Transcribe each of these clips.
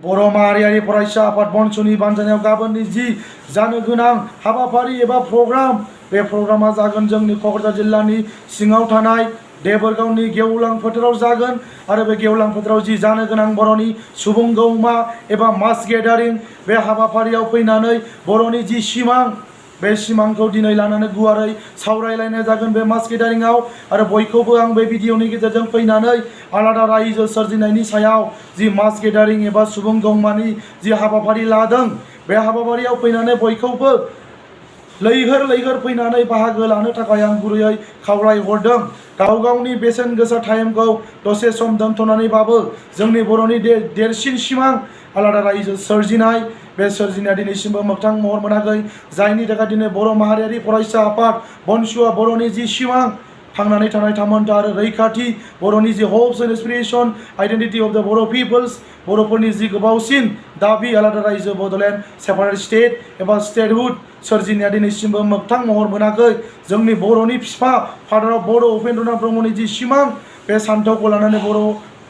बर' माहारियारि फरायसा आफाद बनसुनि बानजायनायाव गाबोननि जि जानो गोनां हाबाफारि एबा प्रग्राम बे प्रग्रामा जागोन जोंनि क'क्राझार जिल्लानि सिङाव थानाय देबोरगावनि गेवलां फोथाराव जागोन आरो बे गेवलां फोथाराव जि जानो गोनां बर'नि सुबुं गौमा एबा मास गेदारिं बे हाबाफारियाव फैनानै बर'नि जि सिमां बे सिमांखौ दिनै लानानै गुवारै सावरायलायनाय जागोन बे मास गेदारिंआव आरो बयखौबो आं बे भिडिअनि गेजेरजों फैनानै आलादा रायजो सोरजिनायनि सायाव जि मास गेदारिं एबा सुबुं गौमानि जि हाबाफारि लादों बे हाबाफारियाव फैनानै बयखौबो लैहोर लैहोर फैनानै बाहागो लानो थाखाय आं गुरैयै खावलायहरदों। गाव गावनि बेसेन गोसा टाइमखौ दसे सम दोनथ'नानैबाबो जोंनि बर'नि देरसिन सिमां आलादा रायजो सोरजिनाय बे सोरजिनाया दिनैसिमबो मोगथां महर मोनाखै जायनि थाखाय दिनै बर' माहारियारि फरायसा आफाद बनसुआ बर'नि जि सिमां थांनानै थानाय थामोनथा आरो रैखाथि बर'नि जि हप्स एन्ड एसपिरेशन आइडेन्टिटी अफ द बर' पिपल्स बर'फोरनि जि गोबावसिन दाबि आलादा रायजो बड'लेण्ड सेपारेट स्टेट एबा स्टेटहुड सोरजिनाया दिनैसिमबो मोगथां महर मोनाखै। जोंनि बर'नि बिफा फादार अफ बर' उपेन्द्रनाथ ब्रह्मनि जि सिमां बे सान्थौखौ लानानै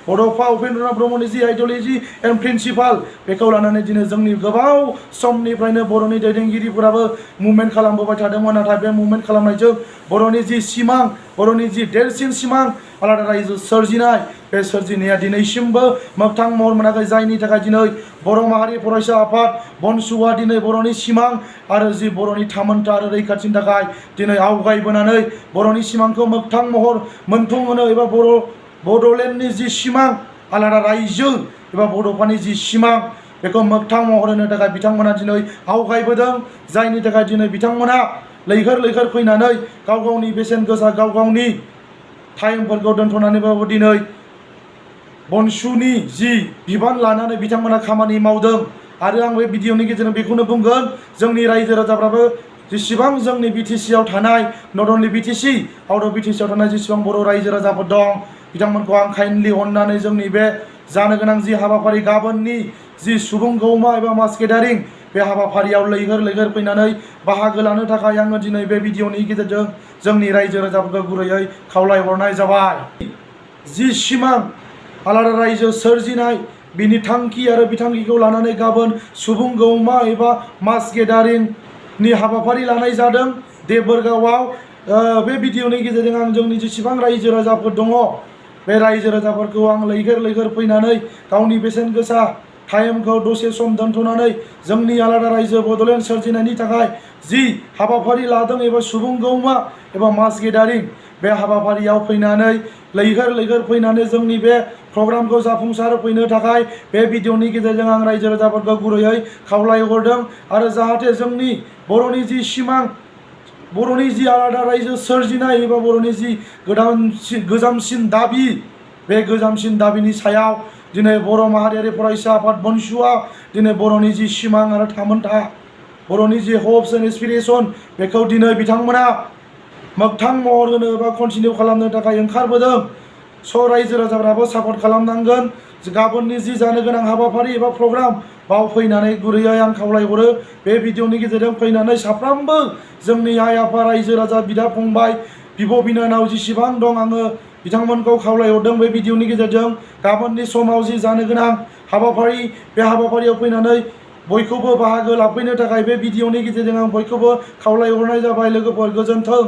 बड'फा उपेन्द्रनाथ ब्रह्मनि जि आइडिय'लजि एन्ड प्रिन्सिपाल बेखौ लानानै दिनै जोंनि गोबाव समनिफ्रायनो बर'नि दैदेनगिरिफोराबो मुभमेन्ट खालामबोबाय थादोंमोन नाथाय बे मुभमेन्ट खालामनायजों बर'नि जि सिमां बर'नि जि देरसिन सिमां आलादा रायजो सोरजिनाय बे सोरजिनाया दिनैसिमबो मोगथां महर मोनाखै जायनि थाखाय दिनै बर' माहारि फरायसा आफाद बनसुआ दिनै बर'नि सिमां आरो जि बर'नि थामोनथा आरो रैखाथिनि थाखाय दिनै आवगायबोनानै बर'नि सिमांखौ मोगथां महर मोनफुंहोनो एबा बड'लेण्डनि जि सिमां आलादा रायजो एबा बड'फानि जि सिमां बेखौ मोगथां महर होनो थाखाय बिथांमोना दिनै आवगायबोदों जायनि थाखाय दिनै बिथांमोना लैहोर लैहोर फैनानै गाव गावनि बेसेन गोसा गाव गावनि टाइमफोरखौ दोनथ'नानैबाबो दिनै बनसुनि जि बिबान लानानै बिथांमोना खामानि मावदों आरो आं बे भिडिअनि गेजेरजों बेखौनो बुंगोन जोंनि रायजो राजाफ्राबो जेसेबां जोंनि BTC आव थानाय not only BTC out of BTC आव थानाय जेसेबां बर' रायजो राजाफोर दं बिथांमोनखौ आं काइन्डलि अननानै जोंनि बे जानो गोनां जि हाबाफारि गाबोननि जि सुबुं गौमा एबा मास गेदारिं बे हाबाफारियाव लैहोर लैहोर फैनानै बाहागो लानो थाखाय आङो दिनै बे भिडिअनि गेजेरजों जोंनि रायजो राजाफोरखौ गुरैयै खावलायहरनाय जाबाय। जि सिमां आलादा रायजो सोरजिनाय बिनि थांखि आरो बिथांखिखौ लानानै गाबोन सुबुं गौमा एबा मास गेदारिंनि हाबाफारि लानाय जादों देबोरगावआव। बे भिडिअनि गेजेरजों आं जोंनि जेसेबां रायजो राजाफोर दङ बे रायजो राजाफोरखौ आं लैहोर लैहोर फैनानै गावनि बेसेन गोसा टाइमखौ दसे सम दोनथ'नानै जोंनि आलादा रायजो बड'लेण्ड सोरजिनायनि थाखाय जि हाबाफारि लादों एबा सुबुं गौमा एबा मास गेदारिं बे हाबाफारियाव फैनानै लैहोर लैहोर फैनानै जोंनि बे प्रग्रामखौ जाफुंसार फैनो थाखाय बे भिडिअनि गेजेरजों आं रायजो राजाफोरखौ गुरैयै खावलायहरदों आरो जाहाथे जोंनि बर'नि जि सिमां बर'नि जि आलादा रायजो सोरजिनाय एबा बर'नि जि गोजामसिन दाबि बे गोजामसिन दाबिनि सायाव दिनै बर' माहारियारि फरायसा आफाद बनसुआ दिनै बर'नि जि सिमां आरो थामोनथा बर'नि जि हप्स एन्ड एसपिरेशन बेखौ दिनै बिथांमोना मोगथां महर होनो एबा कन्टिनिउ खालामनो थाखाय ओंखारबोदों। स' रायजो राजाफ्राबो सापर्ट खालामनांगोन गाबोननि जि जानो गोनां हाबाफारि एबा प्रग्राम बाव फैनानै गुरैयै आं खावलायहरो बे भिडिअनि गेजेरजों फैनानै साफ्रोमबो जोंनि आइ आफा रायजो राजा बिदा फंबाय बिब' बिनानाव जेसेबां दं आङो बिथांमोनखौ खावलायहरदों बे भिडिअनि गेजेरजों गाबोननि समाव जि जानो गोनां हाबाफारि बे हाबाफारियाव फैनानै बयखौबो बाहागो लाफैनो थाखाय बे भिडिअनि गेजेरजों आं बयखौबो खावलायहरनाय जाबाय। लोगोफोर गोजोन्थों।